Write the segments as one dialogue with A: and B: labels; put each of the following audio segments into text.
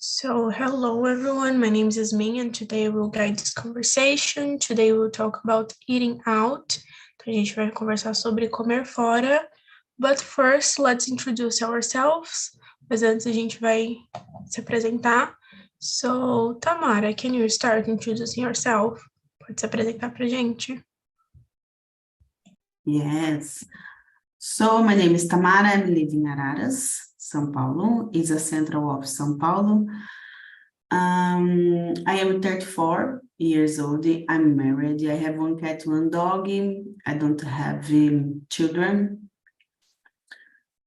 A: So, hello everyone, my name is Yasmin and today we'll guide this conversation. Today we'll talk about eating out. Então, a gente vai conversar sobre comer fora. But first, let's introduce ourselves. Mas antes a gente vai se apresentar. So, Tamara, can you start introducing yourself? Pode se apresentar pra gente?
B: Yes. So my name is Tamara. I'm living in Araras, São Paulo. It's a central of São Paulo. I am 34 years old. I'm married. I have one cat, one dog. I don't have children.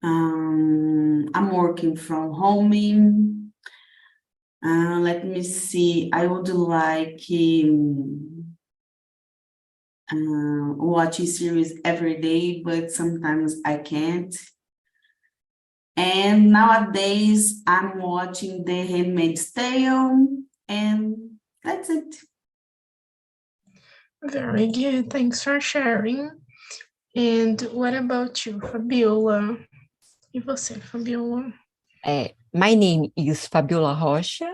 B: I'm working from home. Let me see. I would like watching series every day, but sometimes I can't. And nowadays I'm watching The Handmaid's Tale, and that's it.
A: Very good, thanks for sharing. And what about you, Fabiola? E você, Fabiola?
C: My name is Fabiola Rocha,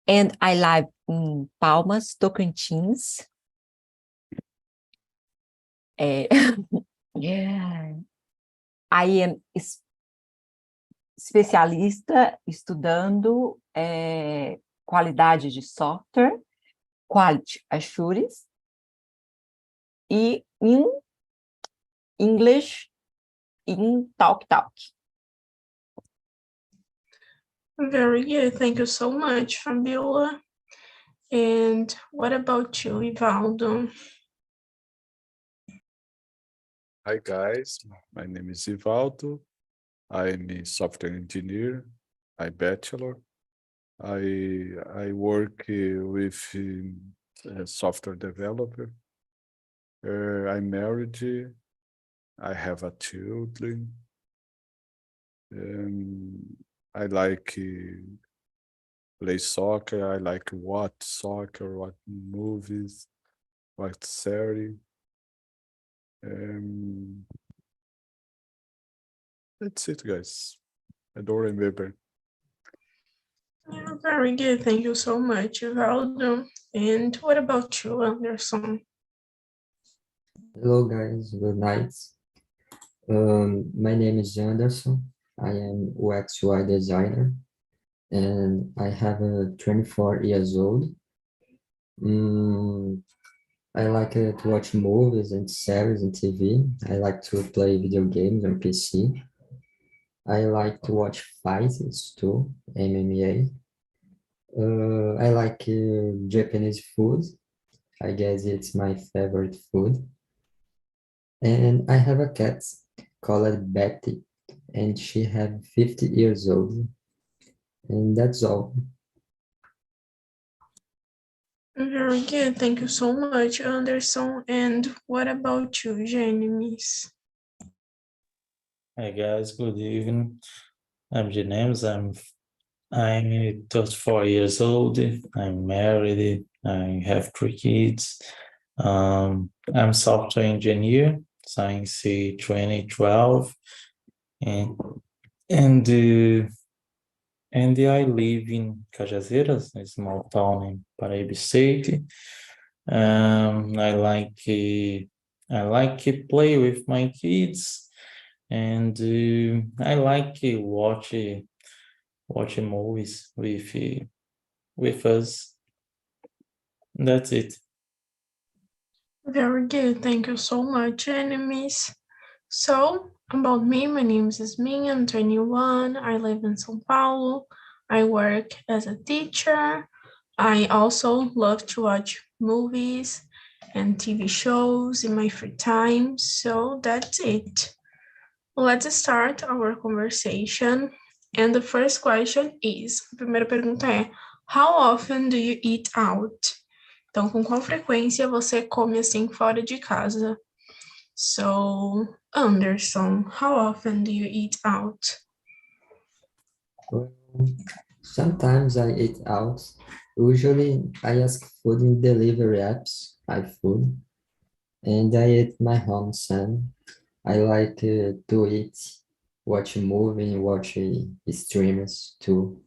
C: and I live in Palmas, Tocantins. I am especialista estudando qualidade de software, Quality Assurance, e em English in TALKNTALK.
A: Very good, thank you so much, Fabiola. And what about you, Ivaldo?
D: Hi guys, my name is Ivaldo. I'm a software engineer. I'm bachelor. I work with a software developer. I'm married. I have a children. I like play soccer. I like watch soccer, watch movies, watch series. That's it, guys. I don't remember.
A: Yeah, very good. Thank you so much, Ivaldo. And what about you, Anderson?
E: Hello, guys. Good night. My name is Anderson. I am UX UI designer, and I have 24 years old. I like to watch movies and series and TV. I like to play video games on PC. I like to watch fights too, MMA. I like Japanese food. I guess it's my favorite food. And I have a cat called Betty, and she has 50 years old. And that's all.
A: Very good. Thank you so much, Anderson. And what about you, James?
F: Hi guys, good evening. I'm James. I'm 34 years old. I'm married. I have 3 kids. I'm software engineer since 2012, and I live in Cajazeiras, a small town in Paraíba State. I like to play with my kids, and I like to watch movies with us. That's it.
A: Very good. Thank you so much, enemies. So, about me, my name is Yasmin. I'm 21. I live in São Paulo. I work as a teacher. I also love to watch movies and TV shows in my free time. So, that's it. Let's start our conversation. And the first question is, a primeira pergunta é, how often do you eat out? Então, com qual frequência você come assim fora de casa? So, Anderson, how often do you eat out?
E: Sometimes I eat out. Usually I ask food in delivery apps, iFood, and I eat my home son. I like to eat, watch a movie, watch streamers too.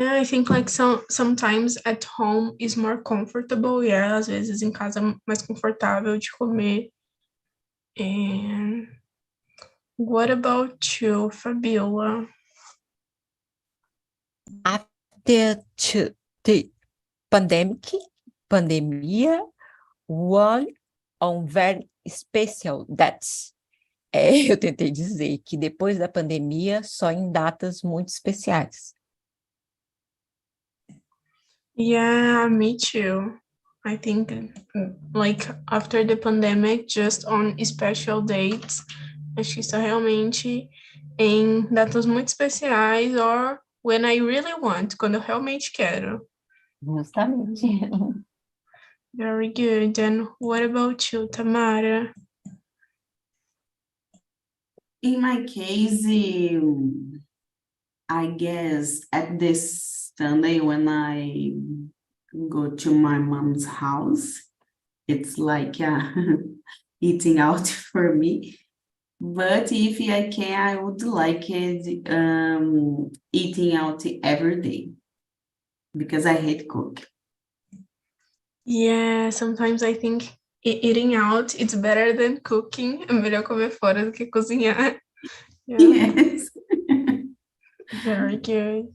A: Yeah, I think like sometimes at home is more comfortable. Yeah, às vezes em casa é mais confortável de comer. And what about you, Fabiola?
C: After the pandemia, one on very special dates. Eu tentei dizer que depois da pandemia, só em datas muito especiais.
A: Yeah, me too. I think like after the pandemic, just on special dates, acho que só realmente em datas muito especiais or when I really want, quando eu realmente quero.
C: Justamente.
A: Very good. And what about you, Tamara?
B: In my case, I guess at this Sunday when I go to my mom's house, it's like eating out for me. But if I can, I would like it eating out every day because I hate cook.
A: Yeah, sometimes I think eating out it's better than cooking. É melhor comer fora do que cozinhar. Yeah,
B: Yes.
A: very good.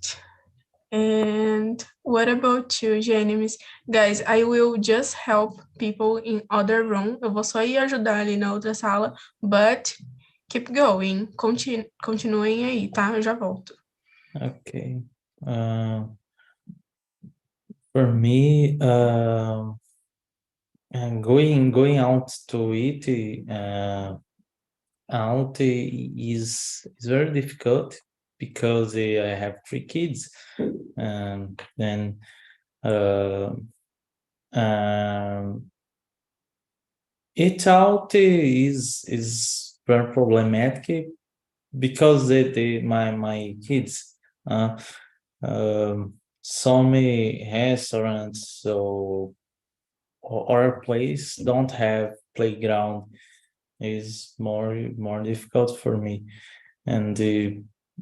A: And what about you, Genimes? Guys, I will just help people in other room. Eu vou só ir ajudar ali na outra sala, but keep going. Continuem aí, tá? Eu já volto.
F: Okay. For me, going out to eat out is very difficult because I have 3 kids, and then eat out is very problematic because my kids some restaurants or place don't have playground is more difficult for me, and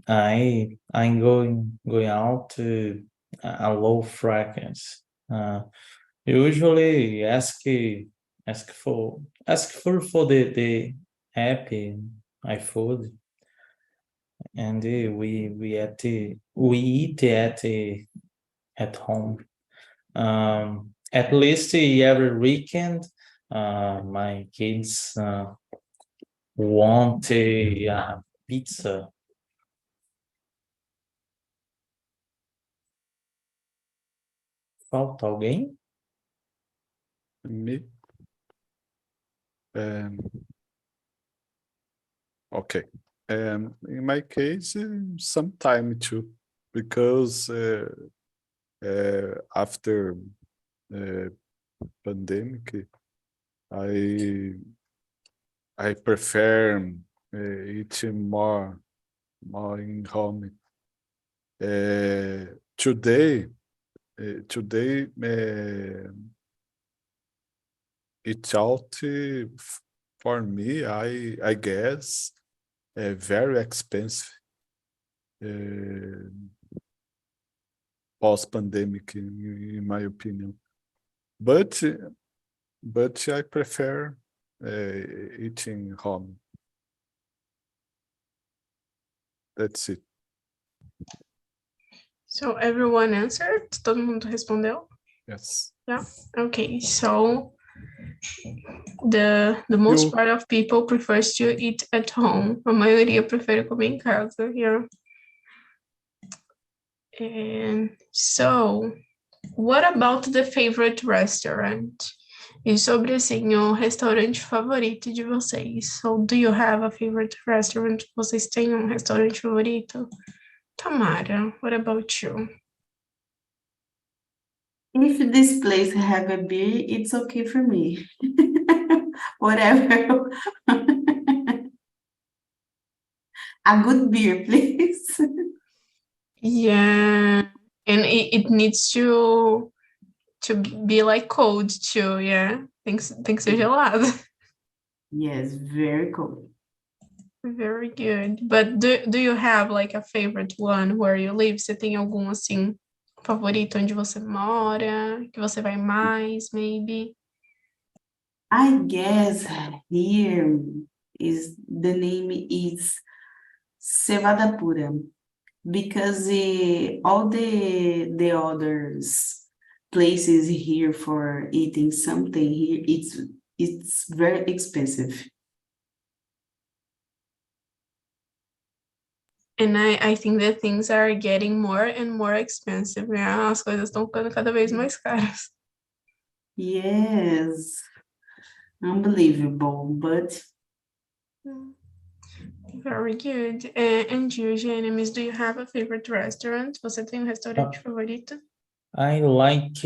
F: I'm going out to a low frequency. Usually ask for the app iFood, and we eat at home. At least every weekend, my kids want a pizza. Falta alguém?
D: Me. Okay. In my case, some time too, because after pandemic, I prefer eating more in home. Today, it's out for me. I guess very expensive post-pandemic, in my opinion. But I prefer eating home. That's it.
A: So everyone answered? Todo mundo respondeu?
D: Yes.
A: Yeah. Okay. So the most part of people prefers to eat at home. A maioria prefere comer em casa. Yeah. And so, what about the favorite restaurant? E sobre assim, o restaurante favorito de vocês. So, do you have a favorite restaurant? Vocês têm um restaurante favorito? Tamara, what about you?
B: If this place have a beer, it's okay for me. Whatever. A good beer, please.
A: Yeah, and it needs to be like cold too, yeah. Tem que ser gelado.
B: Yes, very cold.
A: Very good. But do you have like a favorite one where you live? Você tem algum assim favorito onde você mora, que você vai mais, maybe?
B: I guess here is the name is cevada pura because all the others places here for eating something here it's very expensive.
A: And I think that things are getting more and more expensive, né? As coisas estão ficando cada vez mais caras.
B: Yes, unbelievable, but
A: Very good. And you, Gênesis, do you have a favorite restaurant? Você tem um restaurante favorito?
F: I like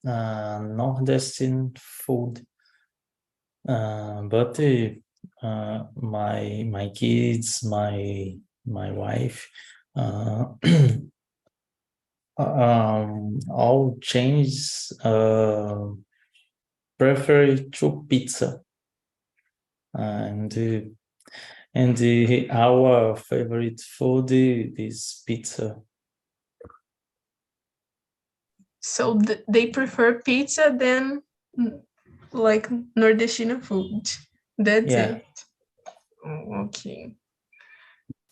F: Northern food, but my kids, my wife, all change prefer to pizza, and our favorite food is pizza.
A: So they prefer pizza than like nordestino food. That's
F: Yeah.
A: it. Oh, okay.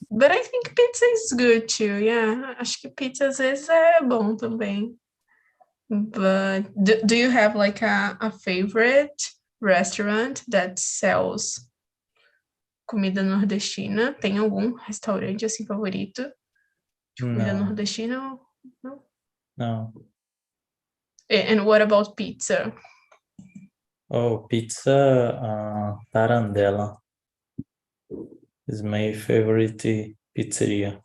A: But I think pizza is good too, yeah. Acho que pizza às vezes é bom também. But do you have like a favorite restaurant that sells comida nordestina? Tem algum restaurante assim favorito de comida
F: No.
A: nordestina? No?
F: No.
A: And what about pizza?
F: Oh, pizza, Tarandella is my favorite pizzeria.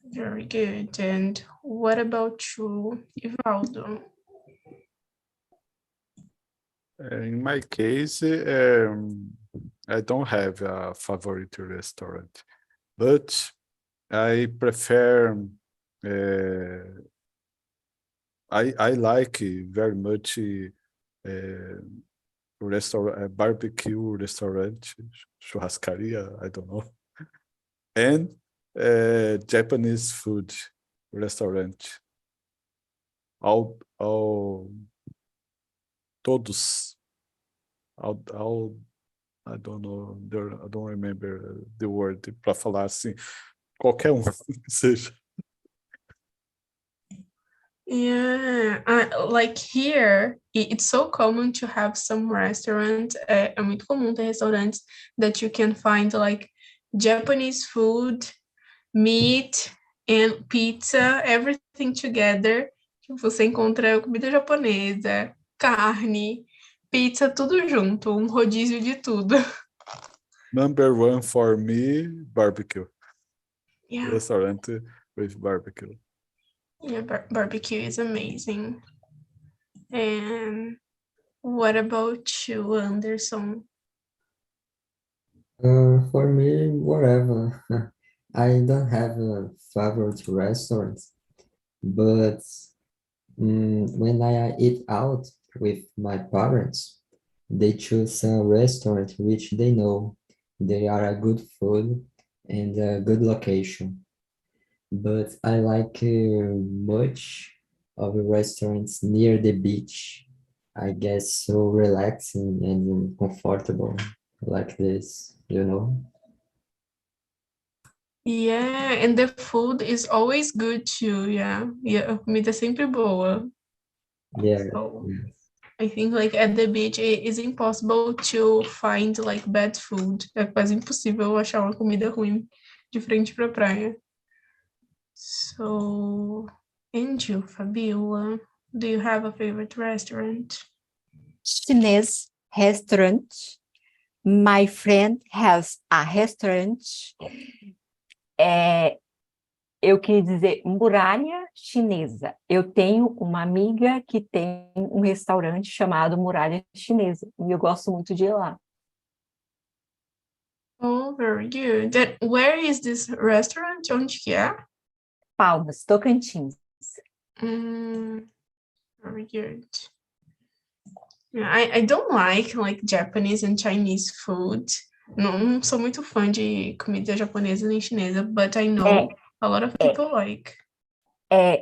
A: Very good. And what about you, Ivaldo?
D: In my case, I don't have a favorite restaurant, but I prefer. I like very much barbecue restaurant, churrascaria, I don't know, and Japanese food restaurant. All todos. All I don't know, I don't remember the word para falar assim, qualquer um que seja.
A: Yeah, like here, it's so common to have some restaurants. É muito comum ter restaurantes that you can find like Japanese food, meat, and pizza, everything together. Você encontra comida japonesa, carne, pizza, tudo junto, um rodízio de tudo.
D: Number one for me, barbecue.
A: Yeah,
D: Restaurant with barbecue.
A: yeah, barbecue is amazing. And what about you, Anderson?
E: For me, whatever. I don't have a favorite restaurant, but when I eat out with my parents, they choose a restaurant which they know they are a good food and a good location. But I like much of the restaurants near the beach. I guess so relaxing and comfortable like this, you know?
A: Yeah, and the food is always good too, yeah. Yeah, a comida é sempre boa.
E: Yeah.
A: So
E: Yeah.
A: I think like at the beach it is impossible to find like bad food. É quase impossível achar uma comida ruim de frente pra praia. So, and you, Fabiola, do you have a favorite restaurant?
C: Chinese restaurant. My friend has a restaurant. Eu queria dizer muralha chinesa. Eu tenho uma amiga que tem um restaurante chamado Muralha Chinesa e eu gosto muito de ir lá.
A: Oh, very good. Then where is this restaurant? Onde que é?
C: Palmas, Tocantins.
A: Very good. Yeah, I don't like Japanese and Chinese food. Não sou muito fã de comida japonesa nem chinesa, but I know a lot of people like.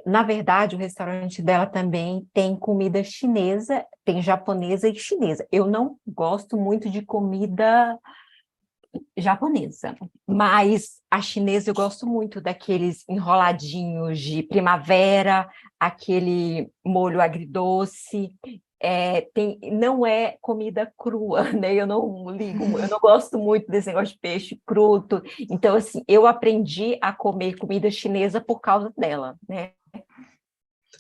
C: Na verdade, o restaurante dela também tem comida chinesa, tem japonesa e chinesa. Eu não gosto muito de comida japonesa, mas a chinesa eu gosto muito daqueles enroladinhos de primavera, aquele molho agridoce. Não é comida crua, né? Eu não ligo, eu não gosto muito desse negócio de peixe crudo. Então, assim, eu aprendi a comer comida chinesa por causa dela, né?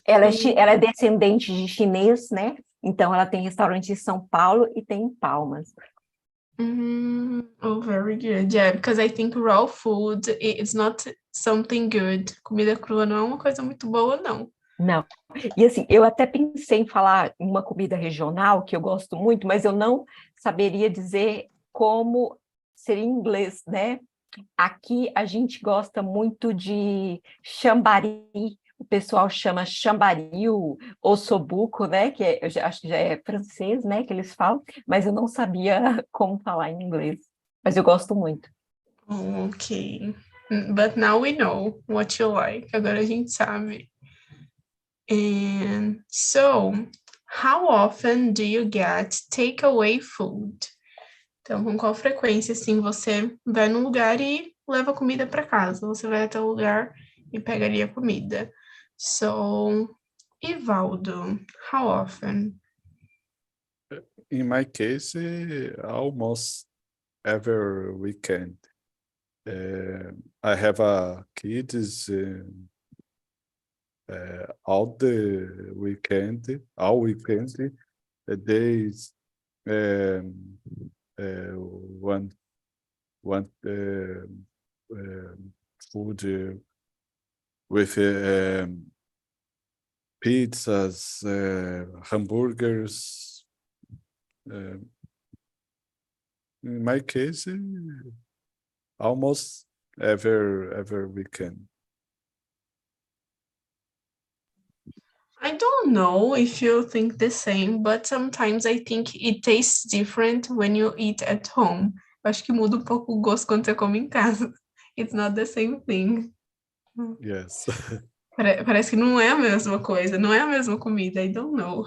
C: Ela é descendente de chinês, né? Então, ela tem restaurante em São Paulo e tem em Palmas.
A: Oh, very good. Yeah, because I think raw food, it's not something good. Comida crua não é uma coisa muito boa, não.
C: Não. E assim, eu até pensei em falar uma comida regional que eu gosto muito, mas eu não saberia dizer como seria em inglês, né? Aqui a gente gosta muito de chambari, o pessoal chama chambariu ou sobuco, né? Eu acho que já é francês, né? Que eles falam, mas eu não sabia como falar em inglês. Mas eu gosto muito.
A: Oh, ok. But now we know what you like. Agora a gente sabe. And so, how often do you get takeaway food? Então, com qual frequência, assim, você vai num lugar e leva comida para casa? Você vai até o lugar e pegaria comida. So, Ivaldo, how often?
D: In my case, almost every weekend. I have a kids all weekend, days, one food with pizzas, hamburgers. In my case, almost every weekend.
A: I don't know if you think the same, but sometimes I think it tastes different when you eat at home. Acho que muda um pouco o gosto quando você come em casa. It's not the same thing.
D: Yes.
A: Parece que não é a mesma coisa, não é a mesma comida. I don't know.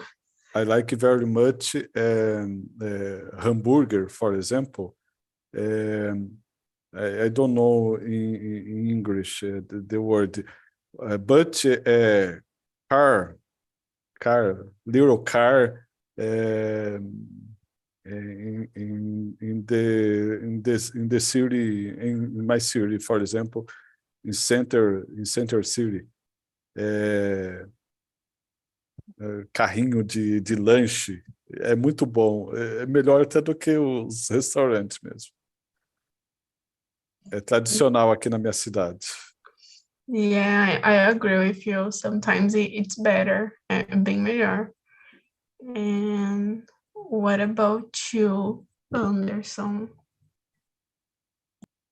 D: I like very much hamburger, for example. I don't know in English the word, but little car in the city, in my city, for example, in center city. Carrinho de lanche, é muito bom, é melhor até do que os restaurantes mesmo. É tradicional aqui na minha cidade.
A: Yeah, I agree with you. Sometimes it's better, bem melhor. And what about you, Anderson?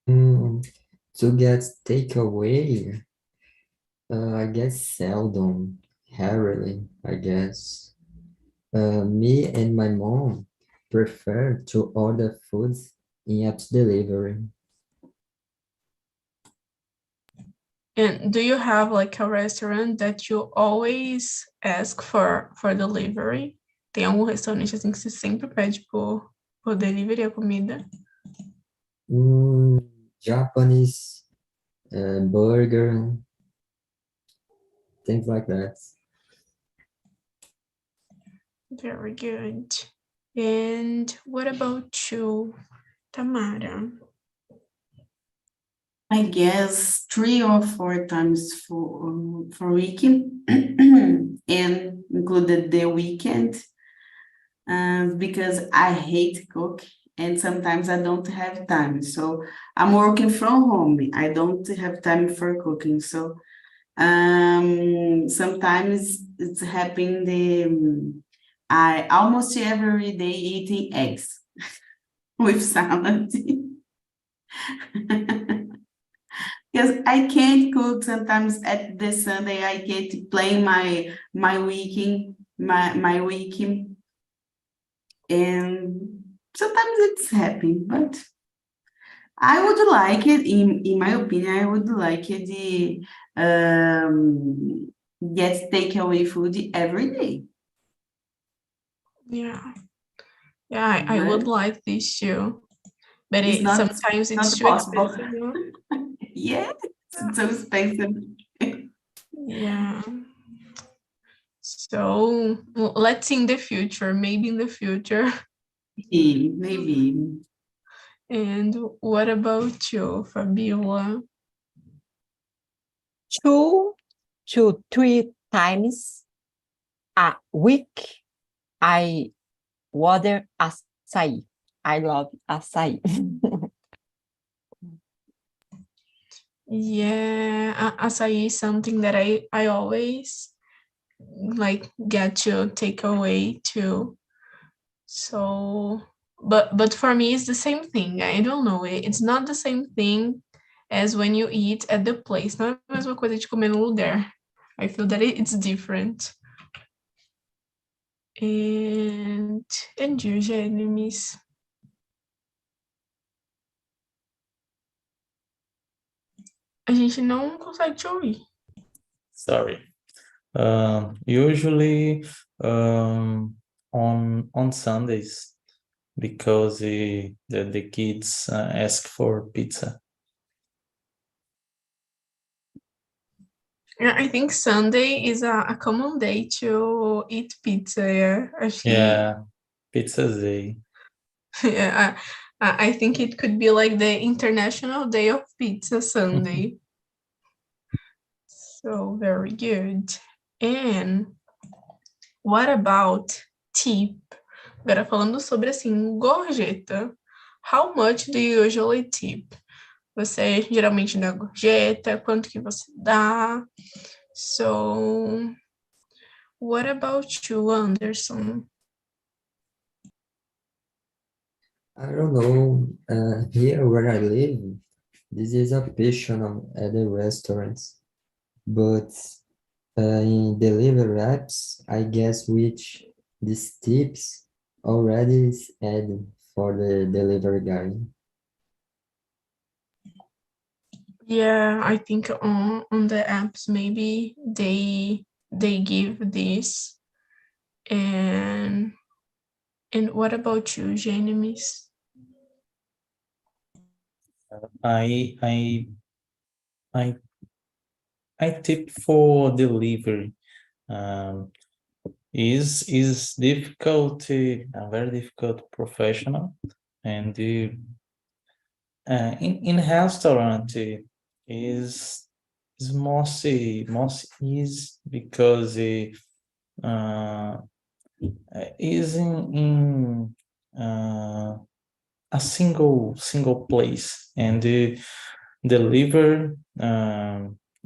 E: To get takeaway, I guess seldom, rarely, I guess. Me and my mom prefer to order food in apps delivery.
A: And do you have like a restaurant that you always ask for delivery? Tem algum restaurante assim que você sempre pede por delivery a comida?
E: Japanese burger, things like that.
A: Very good. And what about you, Tamara?
B: I guess 3 or 4 times for weekend and included the weekend because I hate cook and sometimes I don't have time. So I'm working from home. I don't have time for cooking. So sometimes it's happening I almost every day eating eggs with salad. Because I can't cook sometimes at the Sunday. I can't plan my weekend, and sometimes it's happy. But I would like it, in my opinion, I would like it Get takeaway food every day.
A: Yeah. Yeah, I would
B: But
A: like this too. But
B: it's
A: sometimes it's
B: not
A: too
B: possible.
A: expensive, you know?
B: Yes, it's so expensive.
A: Yeah. So let's see in the future, maybe in the future.
B: Maybe.
A: And what about you, Fabiola?
C: 2 to 3 times a week, I order açaí. I love açaí.
A: Yeah, açaí is something that I always like get to take away too. So, but for me it's the same thing. I don't know. It's not the same thing as when you eat at the place. Não é a mesma coisa de comer no lugar. I feel that it's different. And you, Gênesis? A gente não consegue te ouvir.
F: Sorry. Usually on Sundays, because the kids ask for pizza.
A: Yeah, I think Sunday is a common day to eat pizza. Yeah,
F: Yeah, pizza day.
A: Yeah, I think it could be like the International Day of Pizza Sunday. So very good. And what about tip? Agora falando sobre assim, gorjeta. How much do you usually tip? Você geralmente dá gorjeta? Quanto que você dá? So, what about you, Anderson?
E: I don't know. Here where I live, this is optional at the restaurants, but in delivery apps, I guess which these tips already is added for the delivery guy.
A: Yeah, I think on the apps maybe they give this. And what about you, Genemis?
F: I tip for delivery. Is difficult, a very difficult professional, and in restaurant is mostly is because is in a single place, and deliver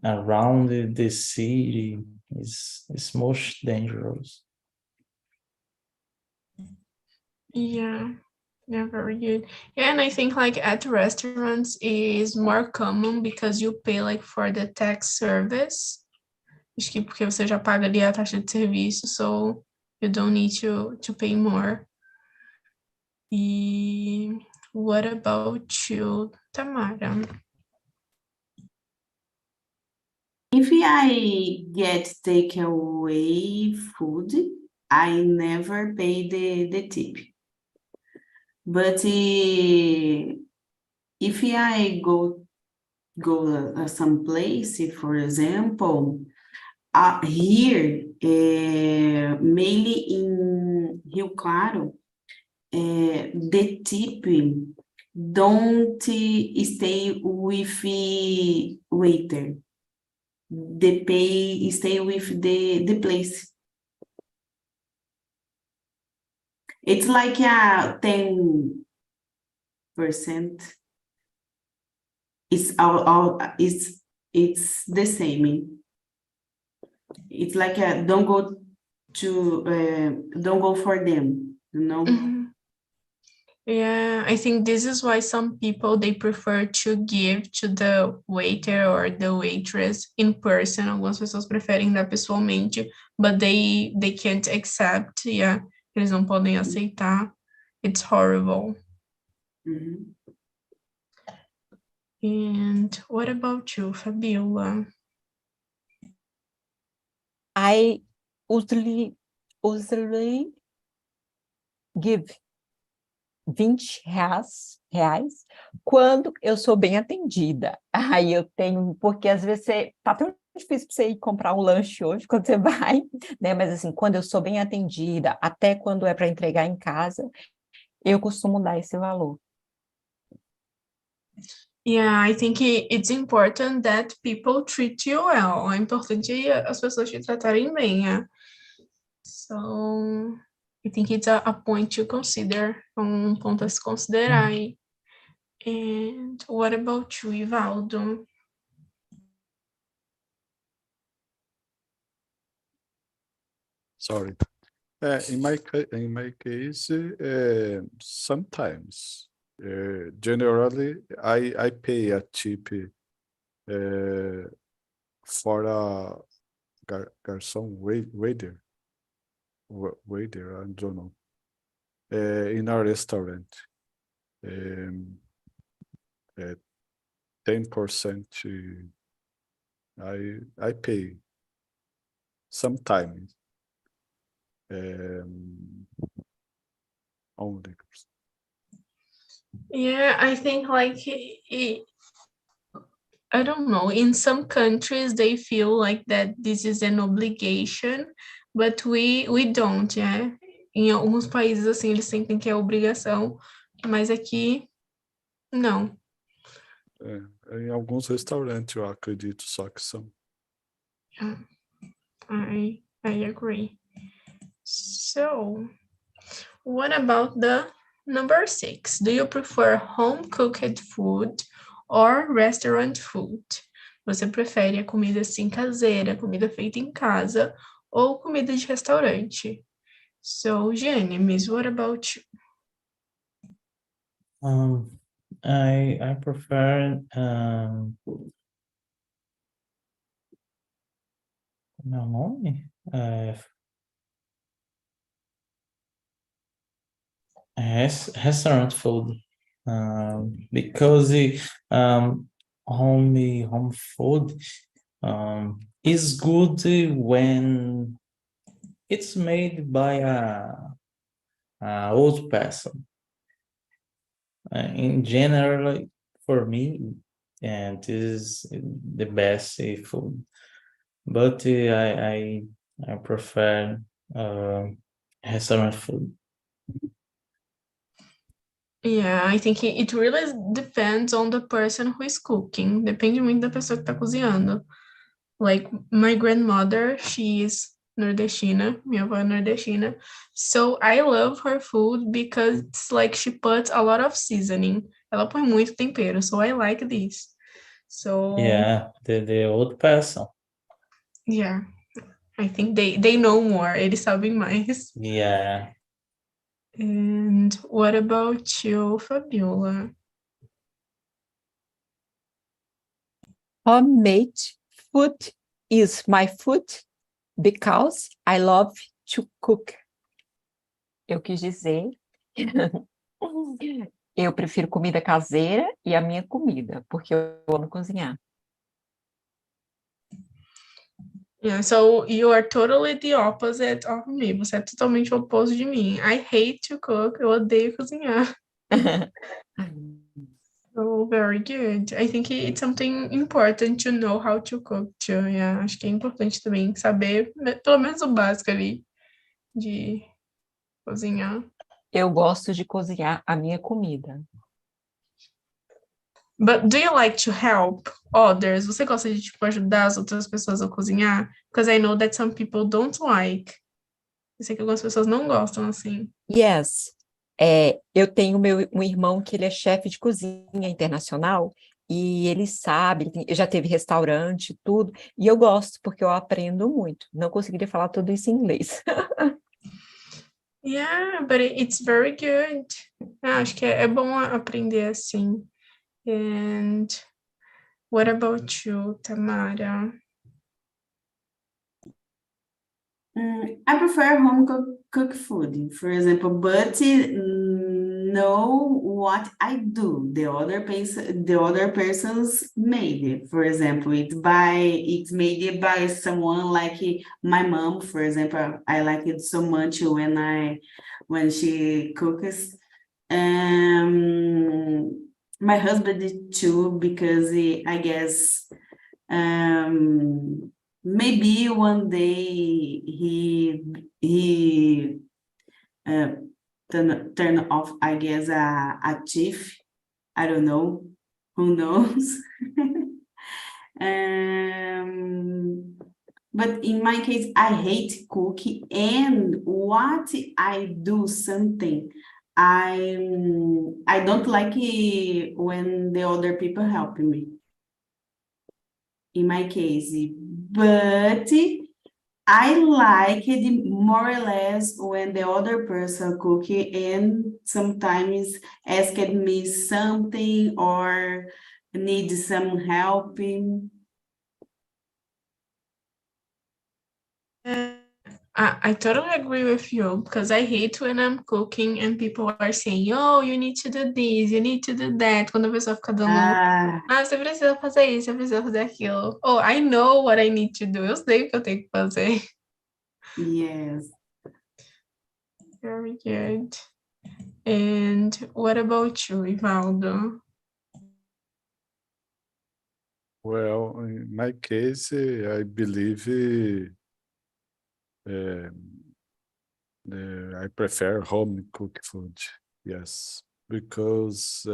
F: around the city is most dangerous.
A: Yeah, very good. Yeah, and I think like at restaurants is more common because you pay like for the tax service. Acho que porque você já paga ali a taxa de serviço, so you don't need to pay more. E what about you, Tamara?
B: If I get takeaway food, I never pay the tip. But if I go some place, for example, here, mainly in Rio Claro, the tip don't stay with waiter. The pay stay with the place. It's like a 10%. It's the same. It's like a don't go for them, you know.
A: Mm-hmm. Yeah, I think this is why some people they prefer to give to the waiter or the waitress in person. Algumas pessoas preferem dar pessoalmente, but they can't accept. Yeah, eles não podem aceitar. It's horrible.
B: Mm-hmm.
A: And what about you, Fabiola?
C: I usually give 20 reais quando eu sou bem atendida. Aí eu tenho, porque às vezes tá tão difícil para você ir comprar um lanche hoje quando você vai, né? Mas assim, quando eu sou bem atendida, até quando é para entregar em casa, eu costumo dar esse valor.
A: Yeah, I think it's important that people treat you well. É importante as pessoas te tratarem bem, yeah. So, I think it's a point to consider, ponto a se considerar aí. And what about you, Ivaldo?
D: Sorry. In my case, sometimes, generally, I pay a tip for a garçom waiter, I don't know, in a restaurant. 10% I pay sometimes. Only.
A: Yeah, I think like I don't know, in some countries they feel like that this is an obligation, but we don't, yeah. Em alguns países assim eles sentem que é obrigação, mas aqui não.
D: Em alguns restaurantes eu acredito só que são.
A: I agree. So, what about the number 6? Do you prefer home cooked food or restaurant food? Você prefere a comida assim caseira, comida feita em casa, ou comida de restaurante? So, Miss, what about you?
F: I prefer meu nome? Restaurant food, because home food is good when it's made by a old person. In general, for me, and this is the best food. But I prefer restaurant food.
A: Yeah, I think it really depends on the person who is cooking. Depende muito da pessoa que tá cozinhando. Like my grandmother, she is nordestina, minha avó é nordestina. So I love her food because it's like she puts a lot of seasoning. Ela põe muito tempero, so I like this. So
F: Yeah, the old person.
A: yeah, I think they know more. Eles sabem mais.
F: Yeah.
A: And what about you, Fabiola?
C: Homemade food is my food because I love to cook. Eu quis dizer, eu prefiro comida caseira e a minha comida, porque eu amo cozinhar.
A: Yeah, so you are totally the opposite of me. Você é totalmente o oposto de mim. I hate to cook. Eu odeio cozinhar. So very good. I think it's something important to know how to cook too. Yeah, acho que é importante também saber pelo menos o básico ali de cozinhar.
C: Eu gosto de cozinhar a minha comida.
A: But do you like to help others? Você gosta de tipo ajudar as outras pessoas a cozinhar? Because I know that some people don't like. Eu sei que algumas pessoas não gostam assim.
C: Yes. Eu tenho um irmão que ele é chefe de cozinha internacional e ele sabe, já teve restaurante, tudo, e eu gosto porque eu aprendo muito. Não conseguiria falar tudo isso em inglês.
A: Yeah, but it's very good. Acho que é bom aprender assim. And what about you, Tamara?
B: I prefer home cooked food, for example, but know what I do. The other person's made it. For example, it's made by someone like my mom, for example. I like it so much when she cooks. My husband too, because I guess maybe one day he turn off, I guess, a chief. I don't know. Who knows? But in my case, I hate cooking, and what I do something, I don't like it when the other people help me. In my case, but I like it more or less when the other person cooking and sometimes asked me something or need some helping.
A: I totally agree with you, because I hate when I'm cooking and people are saying, oh, you need to do this, you need to do that. Quando a pessoa fica dando, você precisa fazer isso, você precisa fazer aquilo. Oh, I know what I need to do. Eu sei o que eu tenho que fazer.
B: Yes.
A: Very good. And what about you, Ivaldo?
D: Well, in my case, I believe I prefer home cooked food. Yes, because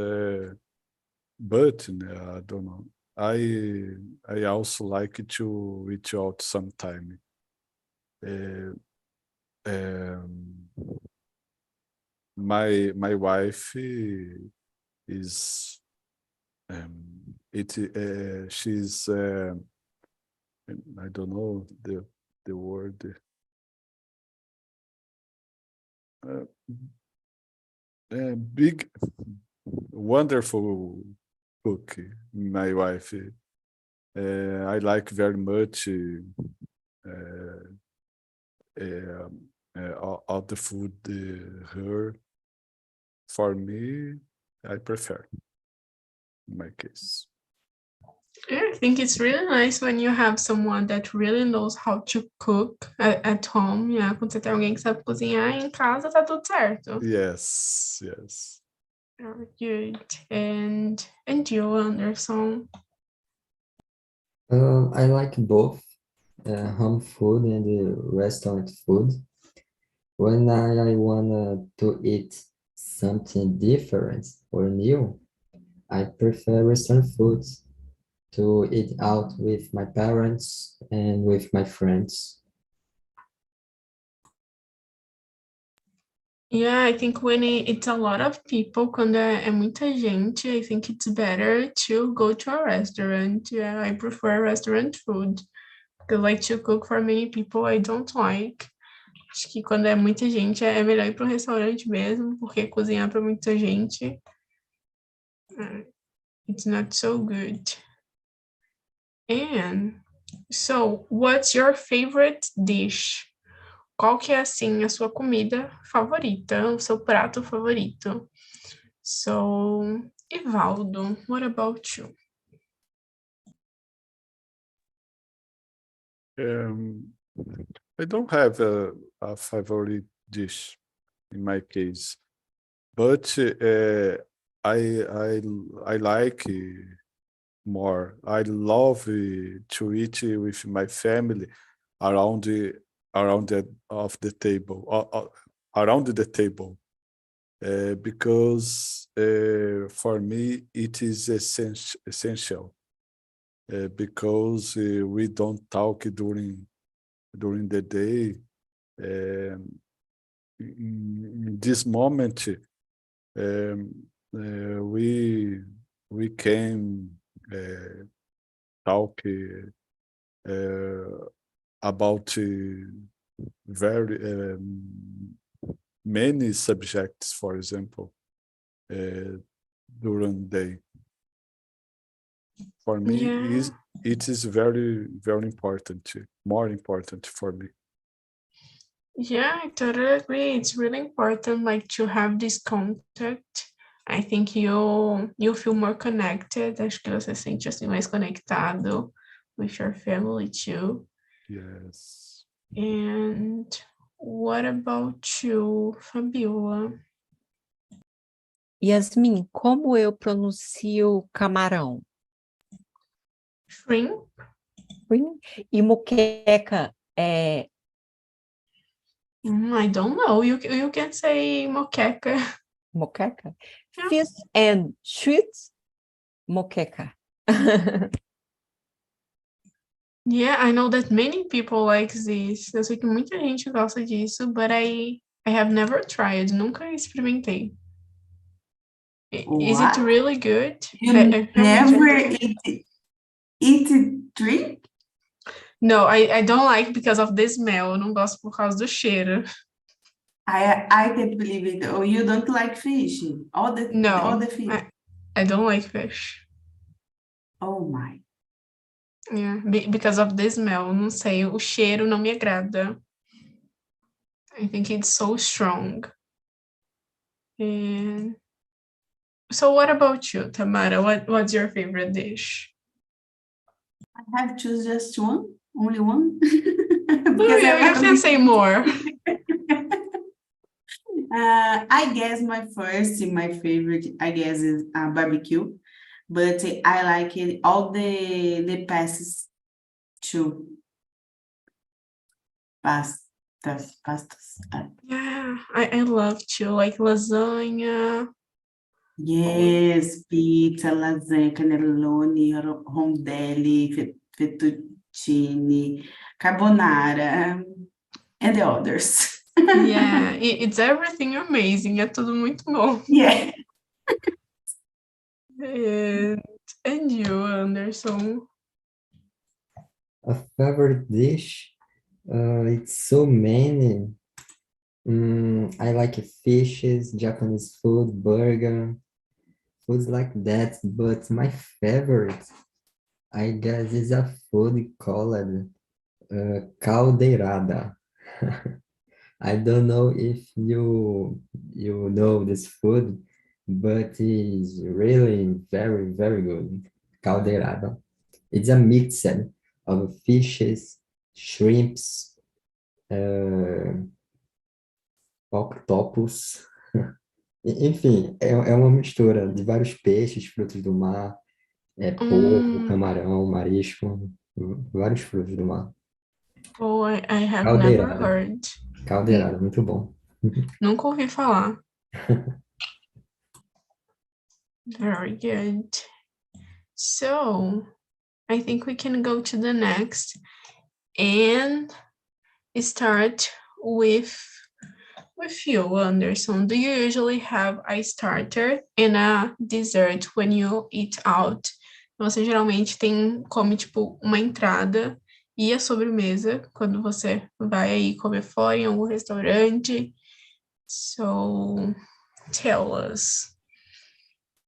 D: but I don't know. I also like to eat out sometime. My wife is she's I don't know the word. Big, wonderful cook. My wife. I like very much all the food her. For me, I prefer. In my case.
A: I think it's really nice when you have someone that really knows how to cook at home. Yeah, quando você tem alguém que sabe cozinhar em casa, tá tudo certo.
D: Yes, yes.
A: Very good. And you, Anderson?
E: I like both home food and restaurant food. When I want to eat something different or new, I prefer restaurant foods to eat out with my parents and with my friends.
A: Yeah, I think when it's a lot of people, quando é muita gente, I think it's better to go to a restaurant. Yeah, I prefer restaurant food. Because like to cook for many people, I don't like. Acho que quando é muita gente, é melhor ir para um restaurante mesmo, porque cozinhar para muita gente, it's not so good. And so, what's your favorite dish? Qual que é, assim, a sua comida favorita, o seu prato favorito? So, Ivaldo, what about you?
D: I don't have a favorite dish in my case, but I like more. I love to eat with my family around of the table, around the table, because for me it is essential. Because we don't talk during the day. In this moment, we can talk about very many subjects, for example, during the day. For me,
A: Yeah.
D: it is very, very important, more important for me.
A: Yeah, I totally agree. It's really important, like, to have this contact. I think you feel more connected. Acho que você se sente assim mais conectado with your family too.
D: Yes.
A: And what about you, Fabiola?
C: Yasmin, como eu pronuncio camarão?
A: Shrimp?
C: E moqueca é
A: I don't know. You can say moqueca.
C: moqueca?
A: Yeah.
C: Fish and chips, moqueca.
A: Yeah, I know that many people like this. Eu sei que muita gente gosta disso, but I have never tried. Nunca experimentei. Is it
B: What?
A: really good?
B: You
A: Realmente é
B: never
A: muito bom.
B: eat drink?
A: No, I don't like because of the smell. Eu não gosto por causa do cheiro.
B: I can't believe it. Oh, you don't like fish? All
A: No,
B: the fish.
A: I don't like fish.
B: Oh my.
A: Yeah, because of the smell. Não sei, o cheiro não me agrada. I think it's so strong. And so what about you, Tamara? What's your favorite dish?
B: I have to choose just one? Only one?
A: No,
B: Because I
A: you can say more.
B: I guess my favorite, I guess, is barbecue, but I like it all the pastas too. Pastas.
A: Yeah, I love to, like lasagna.
B: Yes, pizza, lasanha, cannelloni, rondelli, fettuccine, carbonara, and the others.
A: Yeah, it's everything amazing. É tudo muito bom.
B: Yeah.
A: And you, Anderson?
E: A favorite dish? It's so many. I like fishes, Japanese food, burger, foods like that. But my favorite, I guess, is a food called caldeirada. I don't know if you know this food, but it's really very, very good. Caldeirada. It's a mix of fishes, shrimps, octopus. Enfim, é uma mistura de vários peixes, frutos do mar, porco, camarão, marisco, vários frutos do mar.
A: Oh, I have never
E: Caldeirada.
A: heard.
E: Caldeirada, muito bom.
A: Nunca ouvi falar. Very good. So, I think we can go to the next and start with you, Anderson. Do you usually have a starter and a dessert when you eat out? Você geralmente come tipo uma entrada e a sobremesa quando você vai aí comer fora em algum restaurante. So, tell us.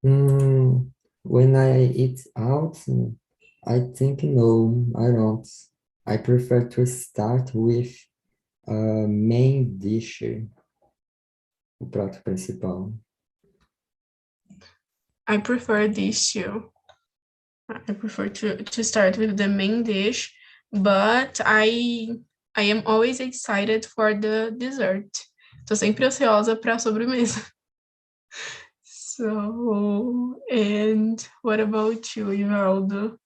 E: When I eat out, I think no, I don't. I prefer to start with a main dish, o prato principal.
A: I prefer this too. I prefer to start with the main dish, but I am always excited for the dessert. Tô sempre ansiosa para a sobremesa. So, and what about you, Ivaldo?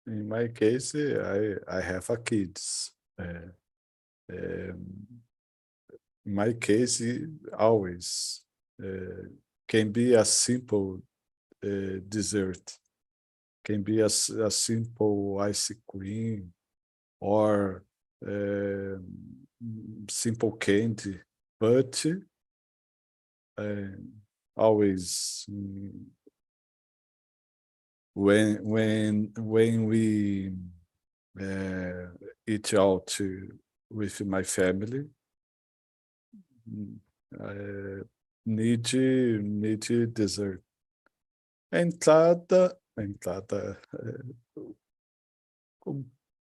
D: In my case, I have a kids. In my case, always can be a simple dessert, can be a simple ice cream or simple candy, but always when we eat out with my family, need dessert. Entrada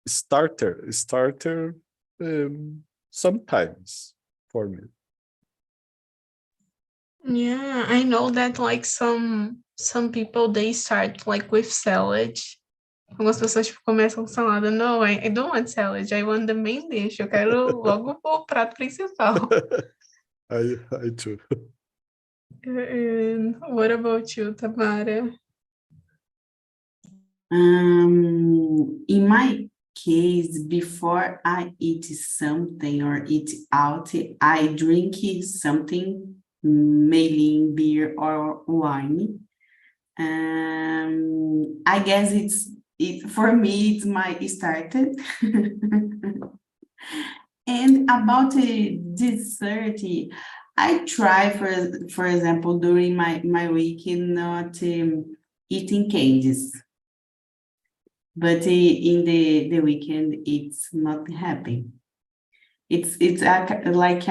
D: starter sometimes for me.
A: Yeah, I know that like some people they start like with salad. Algumas pessoas tipo, começam com salada. No, I don't want salad. I want the main dish. Eu quero logo o prato principal.
D: I too.
A: And what about you, Tamara?
B: In my case, before I eat something or eat out, I drink something, maybe beer or wine. I guess for me, it's my started. And about a dessert, I try, for example, during my week, not eating candies. But in the weekend, it's not happy. It's like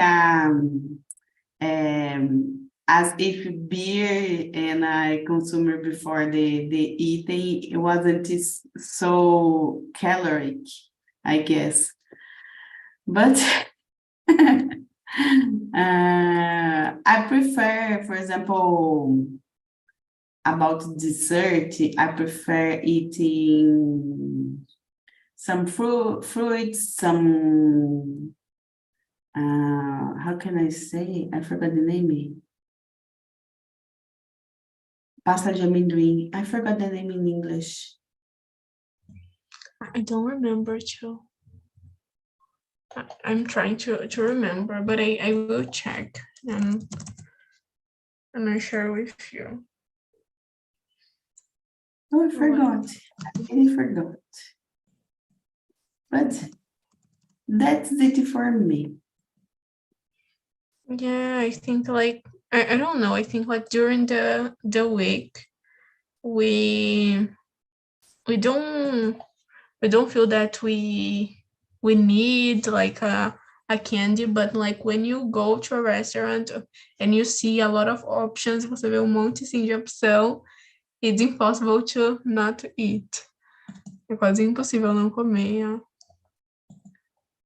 B: as if beer and I consume before the eating, it wasn't so caloric, I guess. But I prefer, for example, about dessert, I prefer eating some fruits, some, how can I say? I forgot the name. Pasta de amendoim. I forgot the name in English.
A: I don't remember too. I'm trying to remember, but I will check and I share with you.
B: Oh, I forgot. I really forgot. But that's it for me.
A: Yeah, I think like I don't know. I think like during the week we don't feel that we need like a candy, but like when you go to a restaurant and you see a lot of options, você vê monte assim de opção, it's impossible to not eat. É quase impossível não comer.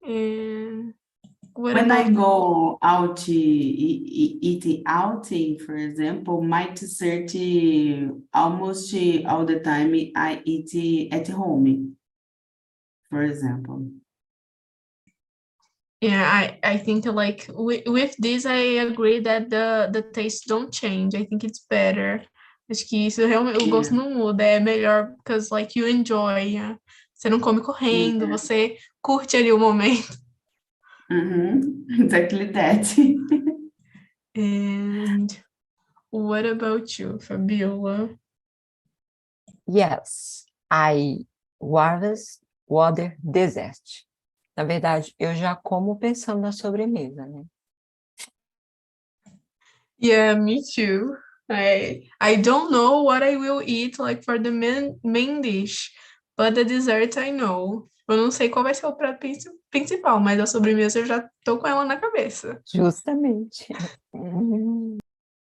A: And what
B: When I
A: about
B: go out eating outing, for example, my dessert almost all the time I eat at home, for example.
A: Yeah, I think like with this I agree that the taste don't change. I think it's better. Acho que isso realmente o gosto não muda, é melhor because like you enjoy. Yeah. Você não come correndo,
B: Yeah.
A: você curte ali o momento.
B: Exactly that.
A: And what about you, Fabiola?
C: Yes, I was water dessert. Na verdade, eu já como pensando na sobremesa, né?
A: Yeah, me too. I don't know what I will eat like for the main dish, but the dessert I know. Eu não sei qual vai ser o prato principal, mas a sobremesa eu já tô com ela na cabeça.
C: Justamente.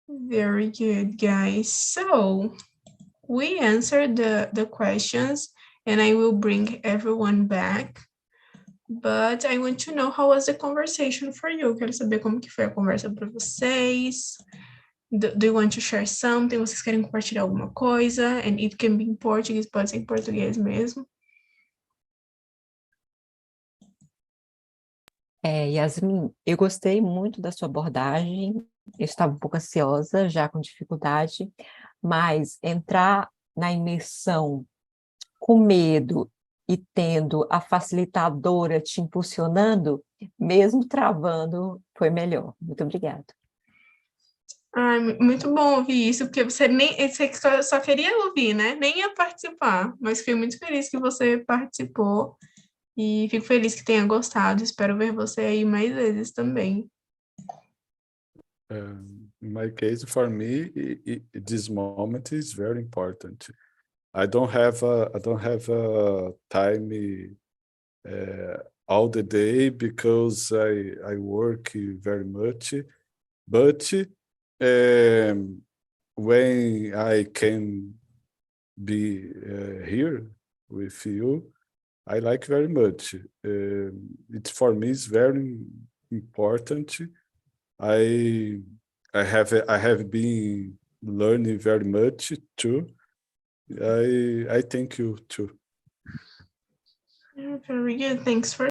A: Very good, guys. So we answered the questions and I will bring everyone back. But I want to know how was the conversation for you. Quero saber como que foi a conversa para vocês. Do you want to share something? Vocês querem compartilhar alguma coisa? And it can be in Portuguese, pode ser em português mesmo.
C: Yasmin, eu gostei muito da sua abordagem. Eu estava um pouco ansiosa, já com dificuldade, mas entrar na imersão com medo e tendo a facilitadora te impulsionando, mesmo travando, foi melhor. Muito obrigada.
A: Ai, muito bom ouvir isso, porque você só queria ouvir, né? Nem ia participar, mas fiquei muito feliz que você participou e fico feliz que tenha gostado. Espero ver você aí mais vezes também.
D: In my case, for me, this moment is very important. I don't have a time all the day because I work very much, but when I can be here with you, I like very much. It for me is very important. I have been learning very much too. I thank you too.
A: Yeah, very good. Thanks for